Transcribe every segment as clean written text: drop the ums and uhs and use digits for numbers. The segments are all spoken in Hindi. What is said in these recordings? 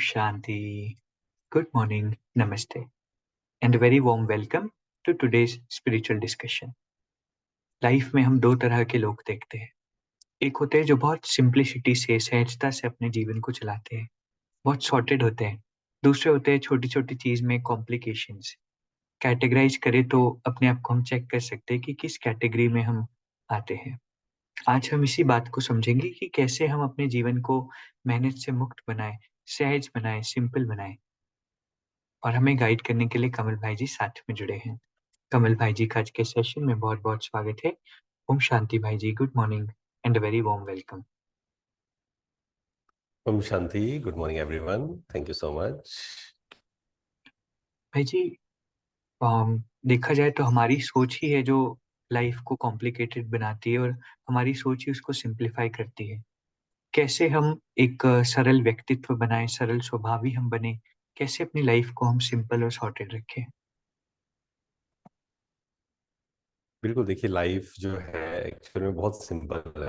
Shanti. Good morning, Namaste, and a very warm welcome to today's spiritual discussion. Life में हम दो तरह के लोग देखते हैं। एक होते हैं जो बहुत सिंप्लिसिटी से, सहजता से अपने जीवन को चलाते हैं, बहुत सॉर्टेड होते हैं। दूसरे होते हैं छोटी-छोटी चीज़ में कॉम्प्लिकेशंस। कैटेगराइज़ करें तो अपने आप को हम चेक कर सकते हैं कि किस कैटेगरी में हम आते हैं। आज हम इसी बात को समझेंगे कि कैसे हम अपने जीवन को मेहनत से मुक्त बनाएँ, सहज बनाएँ, सिंपल बनाएँ। और हमें गाइड करने के लिए कमल भाई जी साथ में जुड़े हैं। कमल भाई जी का आज के सेशन में बहुत-बहुत स्वागत है। ओम शांति भाई जी, good morning and a very warm welcome. Om Shanti, good morning everyone. Thank you so much. भाई जी, देखा जाए तो हमारी सोच ही है जो लाइफ को कॉम्प्लिकेटेड बनाती है और हमारी सोच ही उसको सिंप्लीफाई करती है। कैसे हम एक सरल व्यक्तित्व बनाएँ, सरल स्वभावी हम बने, कैसे अपनी लाइफ को हम सिंपल और सॉर्टेड रखें? बिल्कुल देखिए लाइफ जो है एक्चुअल में बहुत सिंपल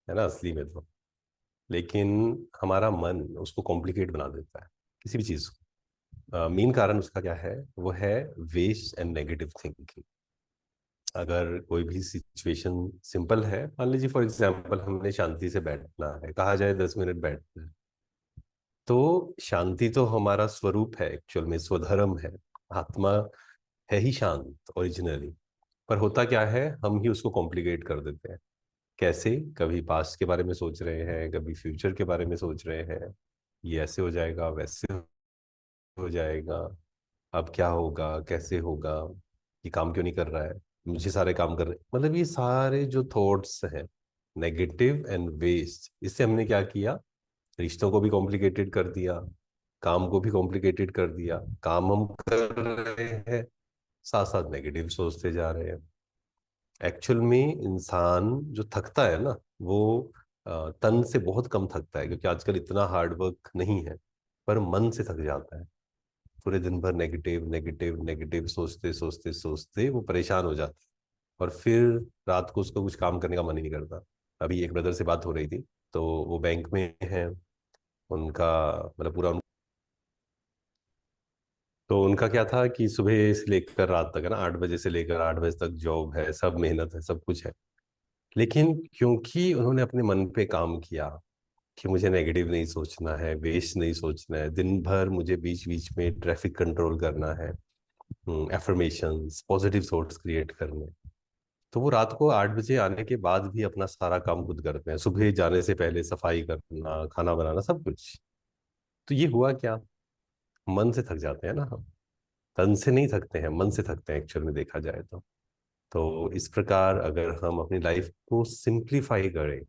है ना असली में तो। लेकिन हमारा मन उसको कॉम्प्लिकेट बना देता है किसी भी चीज़ को। मेन कारण उसका क्या है? वो है वेस्ट एंड नेगेटिव थिंकिंग। अगर कोई भी सिचुएशन सिंपल है, मान लीजिए फॉर एग्जांपल हमने शांति से बैठना है, कहा जाए 10 मिनट बैठना है, तो शांति तो हमारा स्वरूप है, एक्चुअल में स्वधर्म है। आत्मा है ही शांत ओरिजिनली। पर होता क्या है, हम ही उसको कॉम्प्लिकेट कर देते हैं। कैसे? कभी पास्ट के बारे में सोच रहे हैं, कभी फ्यूचर के बारे में सोच रहे हैं, ये ऐसे हो जाएगा, वैसे हो जाएगा, अब क्या होगा, कैसे होगा, ये काम क्यों नहीं कर रहा है, मुझे सारे काम कर रहे हैं। मतलब ये सारे जो थॉट्स हैं नेगेटिव एंड वेस्ट, इससे हमने क्या किया? रिश्तों को भी कॉम्प्लिकेटेड कर दिया, काम को भी कॉम्प्लिकेटेड कर दिया। काम हम कर रहे हैं, साथ साथ नेगेटिव सोचते जा रहे हैं। एक्चुअल में इंसान जो थकता है ना, वो तन से बहुत कम थकता है, क्योंकि आजकल इतना हार्ड वर्क नहीं है। पर मन से थक जाता है। पूरे दिन भर नेगेटिव नेगेटिव नेगेटिव सोचते सोचते सोचते वो परेशान हो जाता है। और फिर रात को उसको कुछ काम करने का मन ही नहीं करता। अभी एक ब्रदर से बात हो रही थी, तो वो बैंक में है। उनका मतलब पूरा तो उनका क्या था कि सुबह से लेकर रात तक है ना, 8 बजे से लेकर 8 बजे तक जॉब है, सब मेहनत है, सब कुछ है। लेकिन क्योंकि उन्होंने अपने मन पे काम किया कि मुझे नेगेटिव नहीं सोचना है, वेस्ट नहीं सोचना है, दिन भर मुझे बीच बीच में ट्रैफिक कंट्रोल करना है, एफर्मेशंस पॉजिटिव थॉट्स क्रिएट करने, तो वो रात को 8 बजे आने के बाद भी अपना सारा काम खुद करते हैं। सुबह जाने से पहले सफाई करना, खाना बनाना, सब कुछ। तो ये हुआ क्या? मन से थक जाते हैं ना हम। तन से नहीं थकते हैं, मन से थकते हैं एक्चुअल में देखा जाए तो इस प्रकार अगर हम अपनी लाइफ को सिंप्लीफाई करें,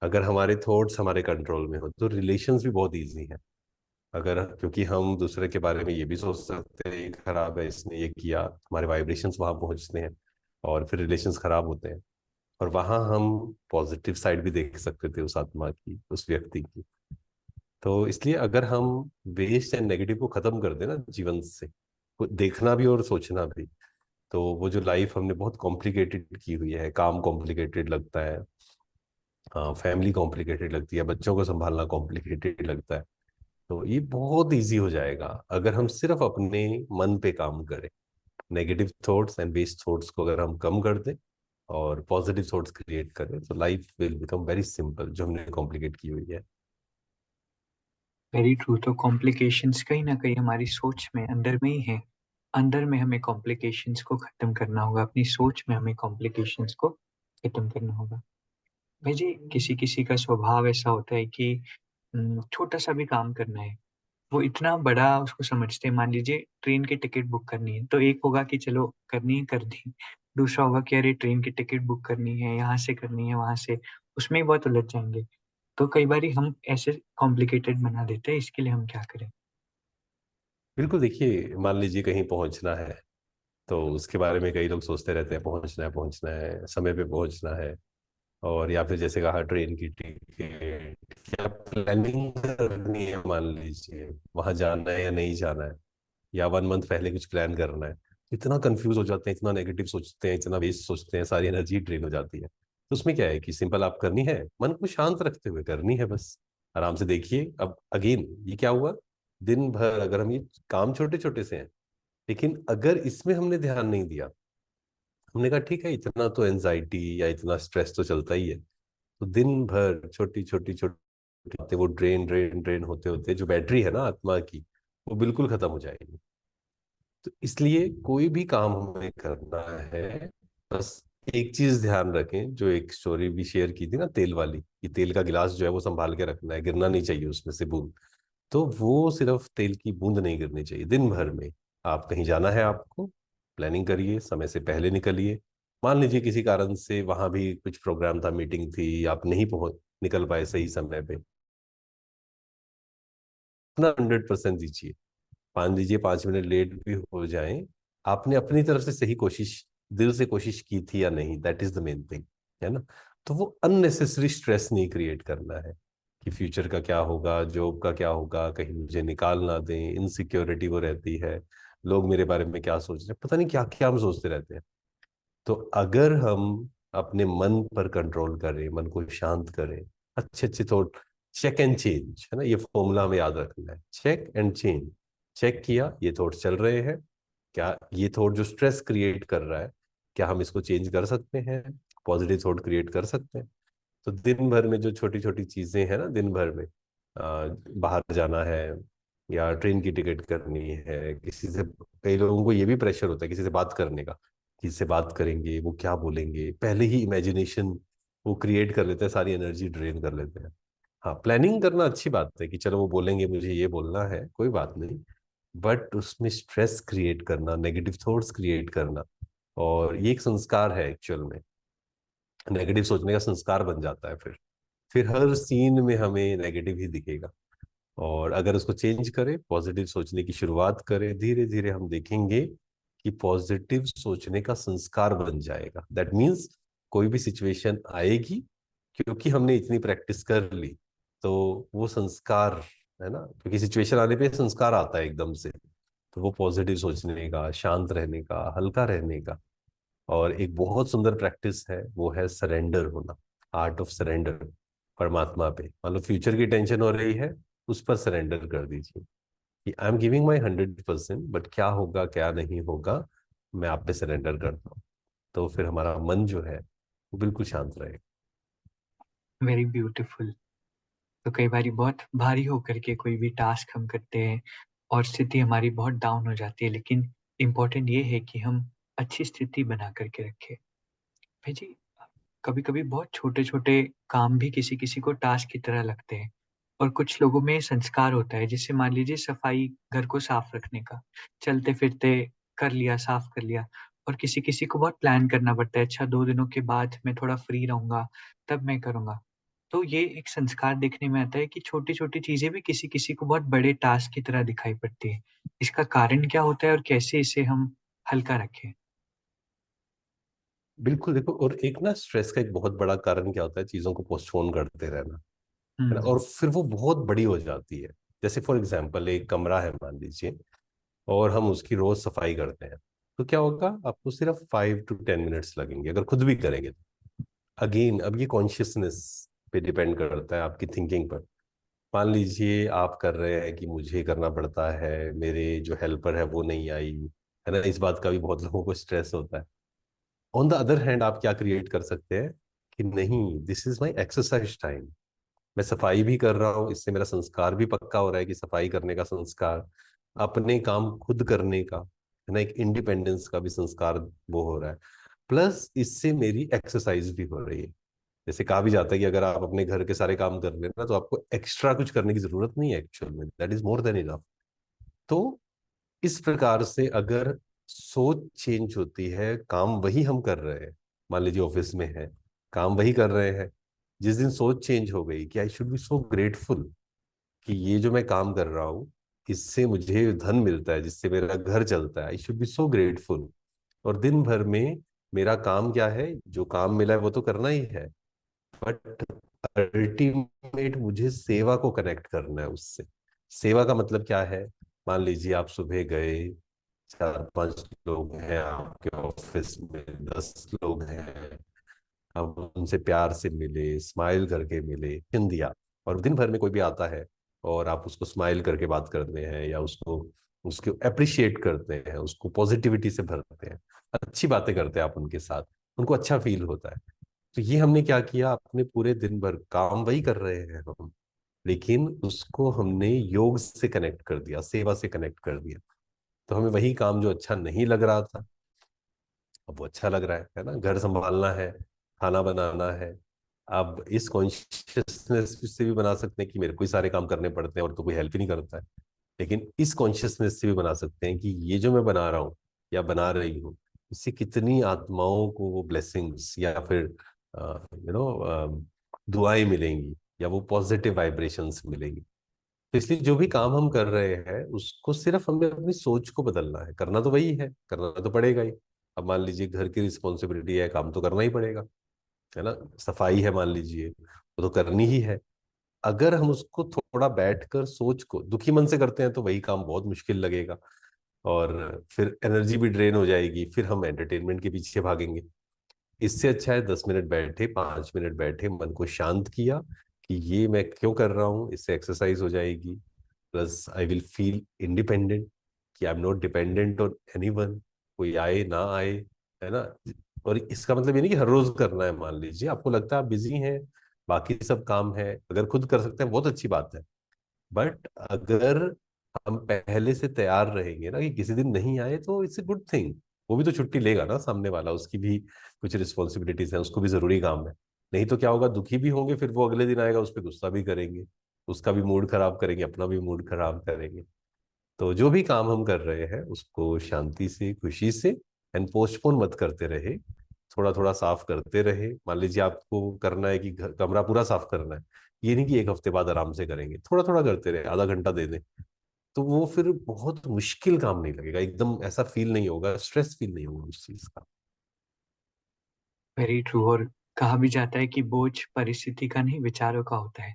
अगर हमारे थॉट्स हमारे कंट्रोल में हो, तो रिलेशंस भी बहुत इजी है। अगर क्योंकि हम दूसरे के बारे में ये भी सोच सकते हैं ये खराब है, इसने ये किया, हमारे वाइब्रेशंस वहां पहुंचते हैं और फिर रिलेशंस खराब होते हैं। और वहां हम पॉजिटिव साइड भी देख सकते थे उस आत्मा की, उस व्यक्ति की। तो इसलिए अगर हम वेस्ट एंड नेगेटिव को खत्म कर दें ना जीवन से, वो देखना भी और सोचना भी, तो वो जो लाइफ हमने बहुत कॉम्प्लिकेटेड की हुई है, काम कॉम्प्लिकेटेड लगता है, हाँ फैमिली कॉम्प्लिकेटेड लगती है, बच्चों को संभालना कॉम्प्लिकेटेड लगता है, तो ये बहुत इजी हो जाएगा अगर हम सिर्फ अपने मन पे काम करें। Negative thoughts and waste thoughts को अगर हम कम कर दें और पॉजिटिव थॉट्स क्रिएट करें, तो life will become very simple, जो हमने कॉम्प्लिकेट की हुई है। Very true. तो कॉम्प्लिकेशंस कहीं न कहीं हमारी सोच में अंदर में ही है। अंदर में हमें कॉम्प्लिकेशंस को ख़त्म करना होगा, अपनी सोच में हमें कॉम्प्लिकेशंस को ख़त्म करना होगा। भाई जी, किसी-किसी का स्वभाव ऐसा होता है कि छोटा-सा भी काम करना है, वो इतना बड़ा उसको समझते हैं। मान लीजिए ट्रेन की टिकट बुक करनी है, तो एक होगा कि चलो करनी है, कर दी। दूसरा होगा कि अरे ट्रेन की टिकट बुक करनी है, यहाँ से करनी है, वहाँ से, उसमें ही बहुत उलझ जाएँगे। तो कई बारी हम ऐसे कॉम्प्लिकेटेड बना देते हैं, इसके लिए हम क्या करें? बिल्कुल देखिए, मान लीजिए कहीं पहुंचना है, तो उसके बारे में कई लोग सोचते रहते हैं, पहुंचना है, समय पे पहुंचना है। और या फिर जैसे कहा ट्रेन की टिकट या प्लानिंग करनी है, मान लीजिए वहां जाना है या नहीं जाना है, या 1 मंथ पहले कुछ प्लान करना है। इतना कंफ्यूज हो जाते हैं, इतना नेगेटिव सोचते हैं, इतना वेस्ट सोचते हैं, सारी एनर्जी ड्रेन हो जाती है। तो उसमें क्या है कि सिंपल आप करनी है, मन को शांत रखते हुए करनी है बस। आराम से देखिए। अब अगेन ये क्या हुआ, दिन भर अगर हम ये काम छोटे छोटे से हैं, लेकिन अगर इसमें हमने ध्यान नहीं दिया, हमने कहा ठीक है इतना तो एनजाइटी या इतना स्ट्रेस तो चलता ही है, तो दिन भर छोटी छोटी छोटी बातें वो ड्रेन ड्रेन ड्रेन होते होते जो बैटरी है ना आत्मा की, वो बिल्कुल खत्म हो जाएगी। तो इसलिए कोई भी काम हमें करना है, बस एक चीज ध्यान रखें, जो एक स्टोरी भी शेयर की थी ना तेल वाली, कि तेल का गिलास जो है वो संभाल के रखना है, गिरना नहीं चाहिए उसमें से बूंद। तो वो सिर्फ तेल की बूंद नहीं गिरनी चाहिए दिन भर में। आप कहीं जाना है आपको, प्लानिंग करिए, समय से पहले निकलिए। मान लीजिए किसी कारण से वहां भी कुछ प्रोग्राम था, मीटिंग थी, आप नहीं पहुंच निकल पाए सही समय पे, अपना 100% दीजिए। मान लीजिए 5 मिनट लेट भी हो जाए, आपने अपनी तरफ से सही कोशिश, दिल से कोशिश की थी या नहीं, that is the main thing, है ना। तो वो अननेसेसरी स्ट्रेस नहीं क्रिएट करना है कि फ्यूचर का क्या होगा, जॉब का क्या होगा, कहीं मुझे निकाल ना दें, इनसिक्योरिटी वो रहती है, लोग मेरे बारे में क्या सोच रहे हैं, पता नहीं क्या क्या हम सोचते रहते हैं। तो अगर हम अपने मन पर कंट्रोल करें, मन को शांत करें, अच्छे अच्छे थॉट, चेक एंड चेंज, है ना, ये फॉर्मूला हमें याद रखना है, चेक एंड चेंज। चेक किया, ये थॉट चल रहे हैं, क्या ये थॉट जो स्ट्रेस क्रिएट कर रहा है, क्या हम इसको चेंज कर सकते हैं, पॉजिटिव थॉट क्रिएट कर सकते हैं। तो दिन भर में जो छोटी छोटी चीजें हैं ना, दिन भर में बाहर जाना है, या ट्रेन की टिकट करनी है, किसी से, कई लोगों को ये भी प्रेशर होता है किसी से बात करने का, किसी से बात करेंगे वो क्या बोलेंगे, पहले ही इमेजिनेशन वो क्रिएट कर लेते हैं, सारी एनर्जी ड्रेन कर लेते हैं। हाँ, प्लानिंग करना अच्छी बात है कि चलो वो बोलेंगे मुझे ये बोलना है, कोई बात नहीं, बट उसमें स्ट्रेस क्रिएट करना, नेगेटिव थॉट्स क्रिएट करना, और ये एक संस्कार है एक्चुअल में, नेगेटिव सोचने का संस्कार बन जाता है, फिर हर सीन में हमें नेगेटिव ही दिखेगा। और अगर उसको चेंज करें, पॉजिटिव सोचने की शुरुआत करें, धीरे धीरे हम देखेंगे कि पॉजिटिव सोचने का संस्कार बन जाएगा। दैट मीन्स कोई भी सिचुएशन आएगी, क्योंकि हमने इतनी प्रैक्टिस कर ली, तो वो संस्कार, है ना, क्योंकि सिचुएशन आने पे संस्कार आता है एकदम से, तो वो पॉजिटिव सोचने का, शांत रहने का, हल्का रहने का। और एक बहुत सुंदर प्रैक्टिस है, वो है सरेंडर होना, आर्ट ऑफ सरेंडर। परमात्मा पे मान लो फ्यूचर की टेंशन हो रही है, उस पर सरेंडर कर दीजिए कि I am giving my 100%, but क्या होगा क्या नहीं होगा, मैं आप पे सरेंडर करता हूँ। तो फिर हमारा मन जो है वो बिल्कुल शांत रहेगा। Very beautiful. तो कई बारी बहुत भारी होकर के कोई भी टास्क हम करते हैं और स्थिति हमारी बहुत डाउन हो जाती है, लेकिन इम्पोर्टेंट ये है कि हम अच्छी स्थिति बना करके रखें। भाई जी, कभी-कभी बहुत छोटे-छोटे काम भी किसी-किसी को टास्क की तरह लगते हैं और कुछ लोगों में संस्कार होता है, जैसे मान लीजिए सफाई, घर को साफ रखने का, चलते-फिरते कर लिया, साफ कर लिया। और किसी-किसी को बहुत प्लान करना पड़ता है, अच्छा 2 दिनों के बाद मैं थोड़ा फ्री रहूँगा, तब मैं करूँगा। तो ये एक संस्कार देखने में आता है कि छोटी-छोटी चीज़ें भी किसी-किसी को बहुत बड़े टास्क की तरह दिखाई पड़ती है। इसका कारण क्या होता है और कैसे इसे हम हल्का रखें? बिल्कुल, देखो, और एक ना स्ट्रेस का एक बहुत बड़ा कारण क्या होता है, चीजों को पोस्टपोन करते रहना, है ना, हुँ, और फिर वो बहुत बड़ी हो जाती है। जैसे फॉर एग्जाम्पल एक कमरा है मान लीजिए, और हम उसकी रोज सफाई करते हैं, तो क्या होगा, आपको सिर्फ 5 to 10 मिनट्स लगेंगे अगर खुद भी करेंगे तो। अगेन अब ये कॉन्शियसनेस पे डिपेंड करता है, आपकी थिंकिंग पर। मान लीजिए आप कर रहे हैं कि मुझे करना पड़ता है, मेरे जो हेल्पर है वो नहीं आई, है ना, इस बात का भी बहुत लोगों को स्ट्रेस होता है। ऑन द अदर हैंड आप क्या क्रिएट कर सकते हैं कि नहीं, this is my exercise time, मैं सफाई भी कर रहा हूँ, इससे मेरा संस्कार भी पक्का हो रहा है कि सफाई करने का संस्कार, अपने काम खुद करने का, है ना, एक इंडिपेंडेंस का भी संस्कार वो हो रहा है। प्लस इससे मेरी एक्सरसाइज भी हो रही है। जैसे कहा भी जाता है कि अगर आप अपने घर के सारे काम कर रहे हैं ना, तो आपको एक्स्ट्रा कुछ करने की जरूरत नहीं है, एक्चुअल में that is more than enough. तो इस प्रकार से अगर सोच चेंज होती है, काम वही हम कर रहे हैं, मान लीजिए ऑफिस में है, काम वही कर रहे हैं, जिस दिन सोच चेंज हो गई कि I should be so grateful कि ये जो मैं काम कर रहा हूँ, इससे मुझे धन मिलता है, जिससे मेरा घर चलता है, I should be so grateful. और दिन भर में मेरा काम क्या है, जो काम मिला है वो तो करना ही है, बट अल्टीमेट मुझे सेवा को कनेक्ट करना है उससे। सेवा का मतलब क्या है, मान लीजिए आप सुबह गए, 4-5 लोग हैं आपके ऑफिस में, 10 लोग हैं, अब उनसे प्यार से मिले, स्माइल करके मिले, दिया, और दिन भर में कोई भी आता है और आप उसको स्माइल करके बात करते हैं या उसको उसको अप्रिशिएट करते हैं, उसको पॉजिटिविटी से भरते हैं, अच्छी बातें करते हैं आप उनके साथ, उनको अच्छा फील होता है। तो ये हमने क्या किया, अपने पूरे दिन भर काम वही कर रहे हैं हम, लेकिन उसको हमने योग से कनेक्ट कर दिया, सेवा से कनेक्ट कर दिया। तो हमें वही काम जो अच्छा नहीं लग रहा था, अब वो अच्छा लग रहा है ना। घर संभालना है, खाना बनाना है, अब इस कॉन्शियसनेस से भी बना सकते हैं कि मेरे को ही सारे काम करने पड़ते हैं और तो कोई हेल्प ही नहीं करता है। लेकिन इस कॉन्शियसनेस से भी बना सकते हैं कि ये जो मैं बना रहा हूँ या बना रही हूँ, इससे कितनी आत्माओं को वो ब्लेसिंग्स या फिर दुआएं मिलेंगी, या वो पॉजिटिव वाइब्रेशंस मिलेंगी। तो इसलिए जो भी काम हम कर रहे हैं उसको सिर्फ हमें अपनी सोच को बदलना है, करना तो वही है, करना तो पड़ेगा ही। अब मान लीजिए घर की रिस्पॉन्सिबिलिटी है, काम तो करना ही पड़ेगा, है ना। सफाई है मान लीजिए, वो तो करनी ही है। अगर हम उसको थोड़ा बैठकर सोच को दुखी मन से करते हैं तो वही काम बहुत मुश्किल लगेगा, और फिर एनर्जी भी ड्रेन हो जाएगी, फिर हम एंटरटेनमेंट के पीछे भागेंगे। इससे अच्छा है 10 मिनट बैठे, 5 मिनट बैठे, मन को शांत किया कि ये मैं क्यों कर रहा हूँ, इससे एक्सरसाइज हो जाएगी, plus I will feel independent, कि I am not dependent on anyone, कोई आए ना आए, है ना। और इसका मतलब ये नहीं कि हर रोज करना है। मान लीजिए आपको लगता है आप बिजी हैं, बाकी सब काम है, अगर खुद कर सकते हैं बहुत अच्छी बात है। बट अगर हम पहले से तैयार रहेंगे ना कि किसी दिन नहीं आए तो इट्स ए गुड थिंग। वो भी तो छुट्टी लेगा ना सामने वाला, उसकी भी कुछ रिस्पॉन्सिबिलिटीज है, उसको भी जरूरी काम है। नहीं तो क्या होगा, दुखी भी होंगे, फिर वो अगले दिन आएगा उस पर गुस्सा भी करेंगे, उसका भी मूड खराब करेंगे, अपना भी मूड खराब करेंगे। तो जो भी काम हम कर रहे हैं उसको शांति से, खुशी से, एंड पोस्टपोन मत करते रहे, थोड़ा थोड़ा साफ करते रहे। मान लीजिए आपको करना है कि कमरा पूरा साफ करना है, ये नहीं कि एक हफ्ते बाद आराम से करेंगे, थोड़ा थोड़ा करते रहे, आधा घंटा दे दें। तो वो फिर बहुत मुश्किल काम नहीं लगेगा, एकदम ऐसा फील नहीं होगा, स्ट्रेस फील नहीं होगा उस चीज का। Very true. और कहा भी जाता है कि बोझ परिस्थिति का नहीं, विचारों का होता है।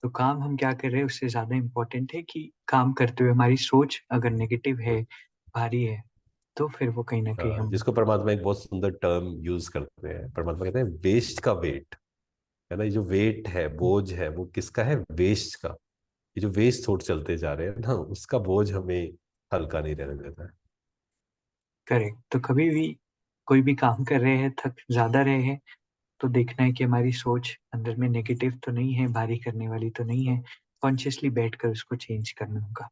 तो काम हम क्या कर रहे हैं उससे ज्यादा इम्पोर्टेंट है कि काम करते हुए हमारी सोच अगर नेगेटिव है, भारी है, तो फिर वो कहीं ना कहीं हम। जिसको परमात्मा एक बहुत सुंदर टर्म यूज करते हैं, परमात्मा कहते हैं वेस्ट का वेट, है ना। ये जो वेट है, बोझ है, वो किसका है, वेस्ट का। ये जो वेस्ट थॉट चलते जा रहे हैं ना, उसका बोझ हमें हल्का नहीं रहने देता है। करेक्ट। तो कभी भी कोई भी काम कर रहे हैं, थक ज्यादा रहे हैं, तो देखना है कि हमारी सोच अंदर में नेगेटिव तो नहीं है, भारी करने वाली तो नहीं है। कॉन्शियसली बैठकर उसको चेंज करना होगा।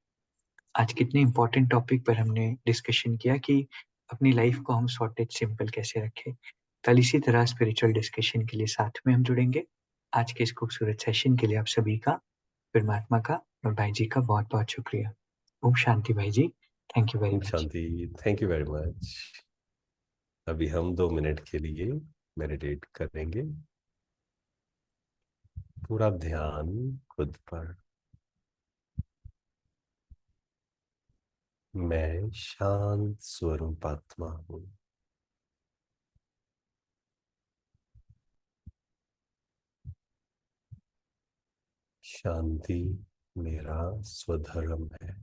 आज कितने इंपॉर्टेंट टॉपिक पर हमने डिस्कशन किया कि अपनी लाइफ को हम सॉर्टेड सिंपल कैसे रखें। कल इसी तरह स्पिरिचुअल डिस्कशन के लिए साथ में हम जुड़ेंगे। आज के इस खूबसूरत सेशन के लिए आप सभी का, परमात्मा का और भाई जी का बहुत बहुत शुक्रिया। ओम शांति भाई जी। थैंक यू वेरी ओम मच। शांति। Thank you very much. अभी हम 2 मिनट के लिए मेडिटेट करेंगे, पूरा ध्यान खुद पर। मैं शांत स्वरूप आत्मा हूँ। शांति मेरा स्वधर्म है।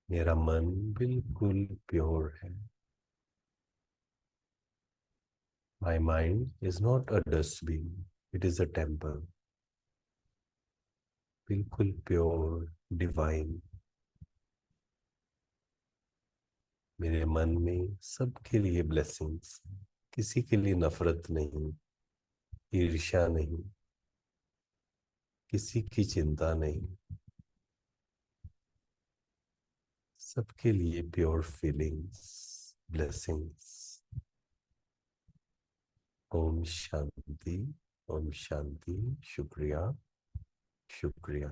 मेरा मन बिल्कुल प्योर है। My mind is not a dustbin, it is a temple. बिल्कुल प्योर, डिवाइन। मेरे मन में सबके लिए ब्लेसिंग्स, किसी के लिए नफरत नहीं, ईर्ष्या नहीं, किसी की चिंता नहीं, सबके लिए pure feelings, blessings. Om Shanti. Om Shanti. शुक्रिया। शुक्रिया।